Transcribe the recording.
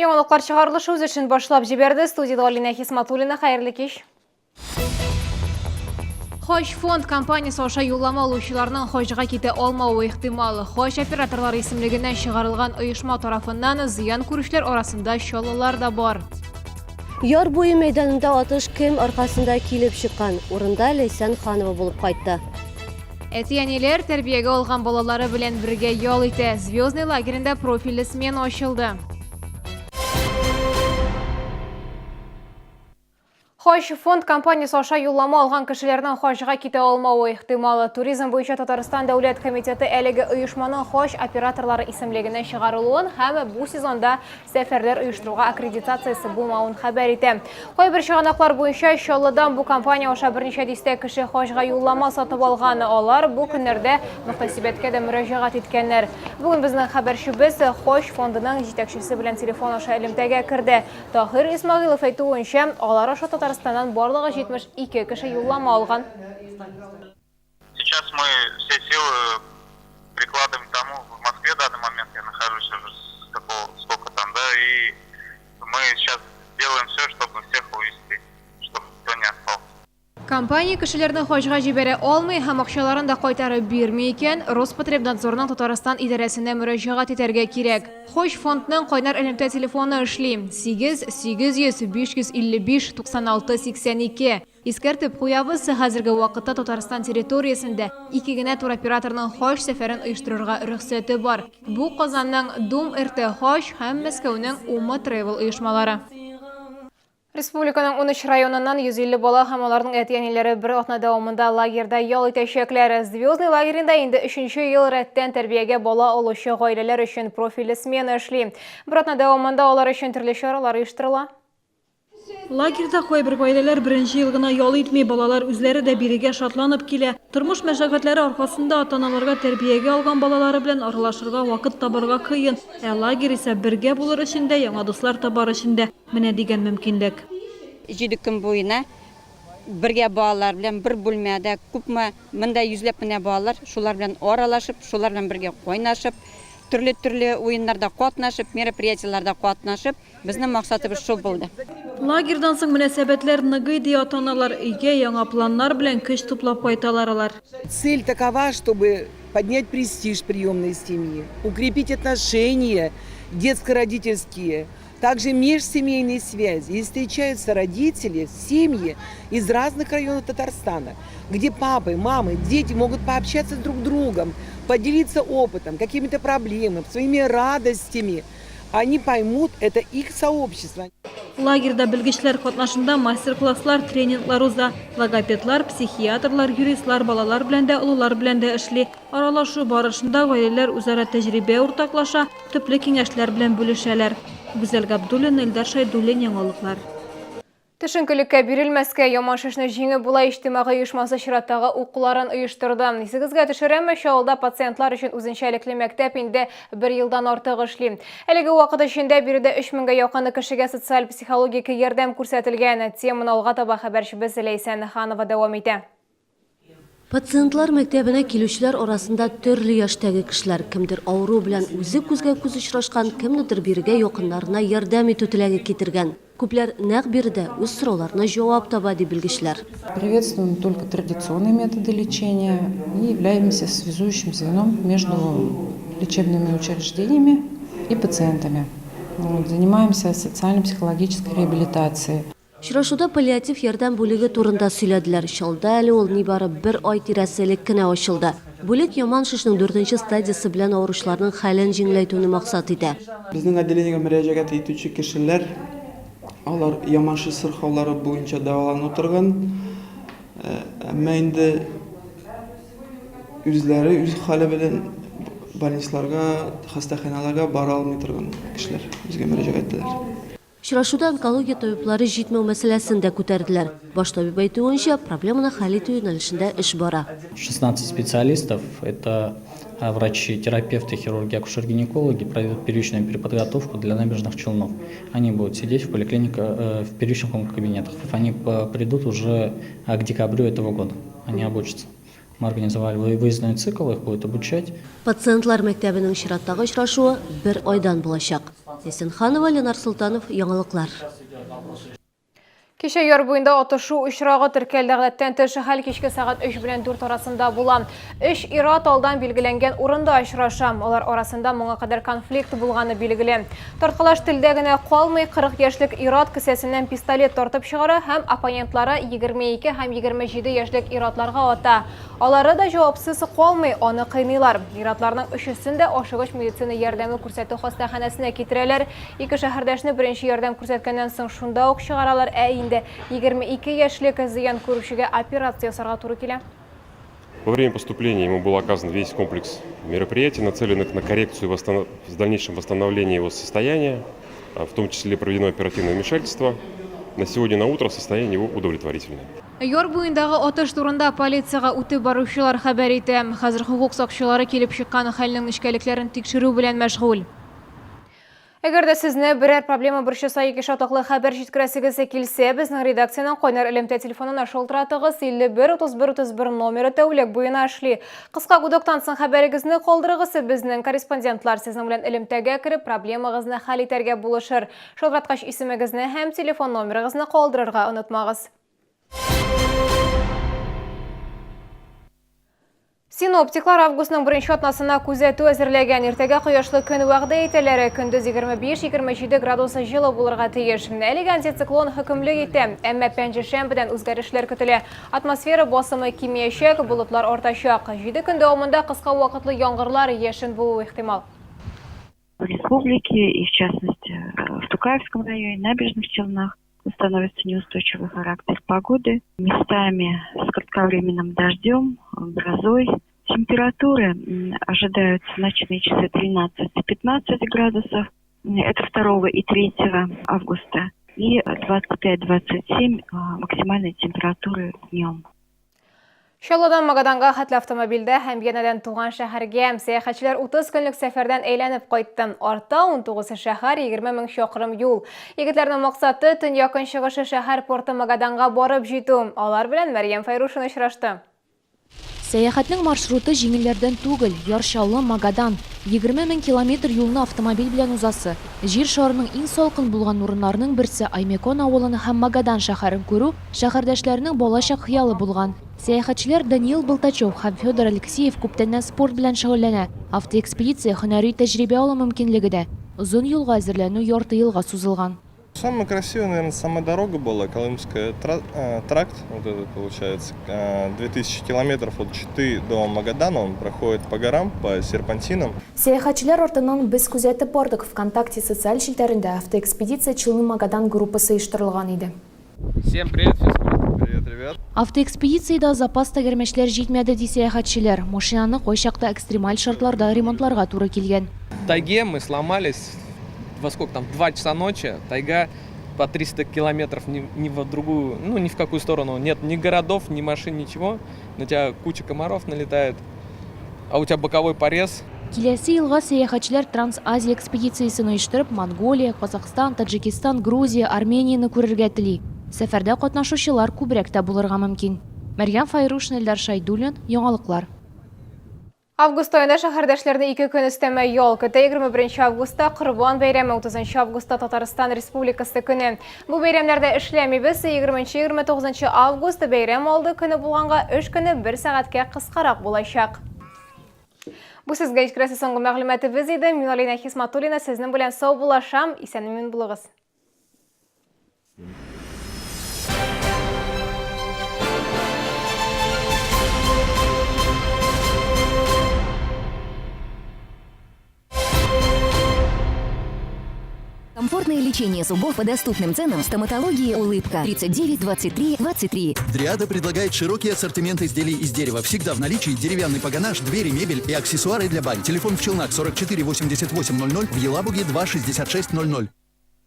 Яңалыклар чыгарылышы үз эшен башлап җибәрде. Студияда Алина Хисматуллина, хәерле кич. Хош фонд компаниясы аша юллама алучыларның хожга китә алмауы ихтимал. Хош операторлары исемлегеннән чыгарылган оешма тарафыннан зыян күрүчләр арасында чаллылар да бар. Яр буе мәйданында атыш кем аркасында килеп чыккан. Урында Ләйсән Ханова булып кайтты. Әтиәниләр тәрбиягә алган балалары белән бергә ял итә. Звездный лагерендә профильле смена ачылды. Хош фонд компаниясы аша юллама алган кешеләрнең хожга китә алмауы ихтималы. Туризм буенча Татарстан дәүләт комитеты әлеге оешманың хош операторлары исемлегеннән чыгарылуын һәм бу сезонда сәфәрләр оештыруга аккредитациясе булмавын хәбәр итә. Кайбер чыганаклар буенча Чаллыдан бу компания аша берничә дистә кеше хожга юллама сатып алган. Алар бу көннәрдә мөхтәсибәткә дә мөрәҗәгать иткәннәр. Бүген безнең хәбәрчебез хош фондының җитәкчесе белән телефон аша элемтәгә керде. Таһир Исмагыйлов әйтүенчә, алар аша Татарстаннан барлыгы 72 кеше юллама алган. Сейчас мы все силы прикладываем к тому, в Москве в данный момент я нахожусь уже сколько там, да, и мы сейчас делаем все, чтобы всех увезти, чтобы никто не остался. Компания кешеләрне хожга җибәрә алмый һәм акчаларын да кайтарып бирми икән, Роспотребнадзорның Татарстан идарәсенә мөрәҗәгать итәргә кирәк. Хош фондның кайнар элемтә телефоны эшли 8-800-555-96-82. Искәртеп куябыз, хәзерге вакытта Татарстан территориясендә 2 генә туроператорның хош сәфәрен оештырырга рөхсәте бар. Бу Казанның Дум РТ Хош һәм Мәскәүнең Ума Travel оешмалары. Республиканың 13 районыннан 150 бала һәм аларның әтиәниләре бер атна дәвамында лагерда ял итәчәкләр. Звездный лагерендә инде 3нче ел рәттән тәрбиягә бала алучы гаиләләр өчен профильле смена эшли. Бер атна дәвамында алар өчен төрле чаралар оештырыла. Лагерда кайбер гаиләләр беренче ел гына ял итми, балалар үзләре дә бирегә шатланып килә. Тормыш мәшәкатьләре аркасында ата-аналарга тәрбиягә алган балалары белән аралашырга вакыт табарга кыен. Лагерь исә бергә булыр өчен дә, яңа дуслар табар өчен дә менә дигән мөмкинлек. 7 көн буена бергә балалар белән бер бүлмәдә күпме монда йөзләп менә балалар, шулар белән аралашып, шулар белән бергә кайнашып, төрле уеннарда катнашып, мероприятиеләрдә катнашып, безнең максатыбыз шул булды. Лагердан соң мөнәсәбәтләр ныгый ди ата-аналар, өйгә яңа планнар белән көч туплап кайталар алар. Цель такова, чтобы поднять престиж приемной семьи, укрепить отношения детско-родительские, также межсемейные связи. И встречаются родители, семьи из разных районов Татарстана, где папы, мамы, дети могут пообщаться друг с другом, поделиться опытом, какими-то проблемами, своими радостями. Они поймут, это их сообщество. Лагерда белгечләр катнашында мастер-класслар, тренинглар уза. Логопедлар, психиатрлар, юристлар балалар белән дә, олылар белән дә эшли. Аралашу барышында гаиләләр үзара тәҗрибә уртаклаша, төпле киңәшләр белән бүлешәләр. Гүзәл Габдуллина, Илдар Шайдуллин, Яңалыклар. Төшенкелеккә бирелмәскә яман шешне җиңе була иҗтимагый оешмасы чираттагы укуларын оештырды. Исегезгә төшерәме, Чаллыда пациентлар өчен үзенчәлекле мәктәп инде 1 елдан артык эшли. Әлеге вакыт эчендә биредә 3000-гә якын кешегә социаль-психологик ярдәм күрсәтелгән. Теманы алга таба хәбәрчебез Ләйсән Ханова дәвам итә. Пациентлар мәктәбенә килүчеләр арасында төрле яшьтәге кешеләр, кемдер авыру белән үзе күзгә күз очрашкан, кемнедер бирегә якыннарына ярдәм итү теләге китергән. Күпләр нәкъ биредә үз сорауларына җавап таба ди белгечләр. Приветствуем только традиционные методы лечения и являемся связующим звеном между лечебными учреждениями и пациентами. Занимаемся социально-психологической реабилитацией. Очрашуда паллиатив ярдәм бүлеге турында сөйләделәр. Чаллыда әле ул нибары 1 ай тирәселек кенә ачылды. Бүлек яман шишнең 4нче стадиясе белән авыручыларның хәлен җиңеләйтүне максат итә. Безнең отделениегә мөрәҗәгать итүче кешеләр, алар яман шиш сырхаулары буенча дәваланып торган. Әмма инде үзләре үз хәле белән больницаларга, хастаханаларга бара алмый торган кешеләр безгә мөрәҗәгать итәләр. Очрашуда онкология табиблары җитмәү мәсьәләсен дә күтәрделәр. Баш табиб әйтүенчә, проблеманы хәл итү юнәлешендә эш бара. 16 специалистов, это врачи, терапевты, хирурги, акушер-гинекологи, проведут первичную переподготовку для набережных Челнов. Они будут сидеть в поликлиниках, в первичных кабинетах. Они придут уже к декабрю этого года. Они обучатся. Мы организовали выездной цикл, их будет обучать. Пациентлар мәктәбенең чираттагы очрашуы бер айдан булачак. Есенханова, Ленар Султанов, яңалыклар. Кеше яр буенда атышу очрагы теркәлде. Гадәттән тыш хәл кичке сагат 3 белән 4 арасында була. 3 ир-ат алдан билгеләнгән урында очраша. Алар арасында моңа кадәр конфликт булганы билгеле. Тарткалаш телдә генә калмый 40 яшьлек ир-ат кесәсеннән пистолет тартып чыгара һәм оппонентлары 22 һәм 27 яшьлек ир-атларга ата. Алары да җавапсыз калмый, аны кыйныйлар. Ир-атларның өчесен дә ашыгыч медицина ярдәме күрсәтү хастаханәсенә китерәләр. Ике шәһәрдәшне беренче ярдәм күрсәткәннән соң шунда ук чыгаралар. Инде 22 яшьлек зыян күрүчегә операция ясарга туры килә. Во время поступления ему был оказан весь комплекс мероприятий, нацеленных на коррекцию и в дальнейшем восстановление его состояния, в том числе проведено оперативное вмешательство. На сегодня на утро состояние его удовлетворительное. Яр буендагы атыш турында полицияга үтеп баручылар хәбәр итә. Хәзер хукук сакчылары килеп чыккан хәлнең нечкәлекләрен тикшерү белән мәшгуль. Әгәр дә сезне берәр проблема борчыса, ике шатаклы хәбәр җиткерәсегез килсә, безнең редакциянең кайнар элемтә телефонына шалтыратыгыз 51-31-31 номеры тәүлек буена эшли. Кыска гудоктан соң хәбәрегезне калдырыгыз, безнең корреспондентлар сезнең белән элемтәгә кирип проблемагызны хәл итәргә булышыр. Шалтыраткач исемегезне һәм телефон номерыгызны калдырырга онытмагыз. Синоптиклар августның беренче атнасына күзәтү әзерләгән. Иртәгә кояшлы көн вәгъдә итәләр. Көндез 25-27 градус җылы булырга тиеш. Әлегә антициклон хөкемлек итә. Әмма пәнҗешәмбедән үзгәрешләр көтелә. Атмосфера басымы кимиячәк, болытлар артачак. 7 көн дәвамында кыска вакытлы яңгырлар яшен булуы ихтимал. В республике и в частности в Тукаевском районе, Набережных Челнах установится неустойчивый характер погоды. Местами с кратковременным дождем, грозой. Температуры ожидаются в ночные часы 13-15 градусов. Это 2 и 3 августа. И 25-27 максимальные температуры днем. Шалодан Магаданга хәтле автомобильдә һәм янәдән туган шәһәргә сәяхәтчеләр 30 көнлек сәфәрдән әйләнеп кайтты. Артта 19 шәһәр, 20 мең чакрым юл. Егетләрнең максаты төньяк көнчыгышы шәһәр порты Магаданга барып җитү. Алар белән Мәрьям Файрушина очрашты. Сәяхәтнең маршруты җиңелләрдән түгел, Яршаулы Магадан. 20 мең километр юлны автомобиль белән узасы. Җир шарының иң салкын булган урыннарның берсе Аймекон авылын һәм Магадан шәһәрен күрү шәһәрдәшләрнең балачак хыялы булган. Сәяхәтчеләр Даниил Болтачев һәм Федор Алексеев күптәннән спорт белән шөгыльләнә. Автоэкспедиция һөнәри тәҗрибә алу мөмкинлеге дә. Озын юлга әзерләнү ярты елга сузылган. Самая красивая, наверное, сама дорога была, Колымская тракт, вот это получается, 2000 километров от Читы до Магадана, он проходит по горам, по серпантинам. Сәяхәтчеләр артыннан без күзәтеп бардык. ВКонтакте социаль җилтәрендә автоэкспедиция Чилны Магадан группасы оештырылган иде. Всем привет, физкульт. Привет, ребят. Автоэкспедициядә запас тәгәрмәчләр җитмәде ди сәяхәтчеләр. Машинаны кайчакта экстремаль шартларда ремонтларга туры килгән. В тайге мы сломались. Во сколько там, 2 часа ночи, тайга по 300 километров ни в другую, ну ни в какую сторону. Нет ни городов, ни машин, ничего. На тебя куча комаров налетает, а у тебя боковой порез. Киләсе елга сәяхәтчеләр Транс-Азия экспедициясен оештырып Монголия, Казахстан, Таджикистан, Грузия, Арменияны күрергә тели. Сәфәрдә катнашучылар күбрәк тә булырга мөмкин. Мәрьям Файрушина, Эльдар Шайдуллин, яңалыклар. Август айында шәһәрдәшләрне 2 көн өстәмә ял көтә. 21 августта Корбан бәйрәме, 30 августта Татарстан Республикасы көне. Бу бәйрәмнәрдә эшләмибез. 20-29 август бәйрәм алды көне булганга 3 көне 1 сәгатькә кыскарак булачак. Бу сезгә җиткерәсе соңгы мәгълүматыбыз иде. Мин Алина Хисматуллина сезнең белән сау булашам. Исән-имин булыгыз. Комфортное лечение зубов по доступным ценам. Стоматология «Улыбка». 39 23 23. Дриада предлагает широкий ассортимент изделий из дерева. Всегда в наличии деревянный погонаж, двери, мебель и аксессуары для бань. Телефон в Челнах 44 88 00, в Елабуге 2 66 00.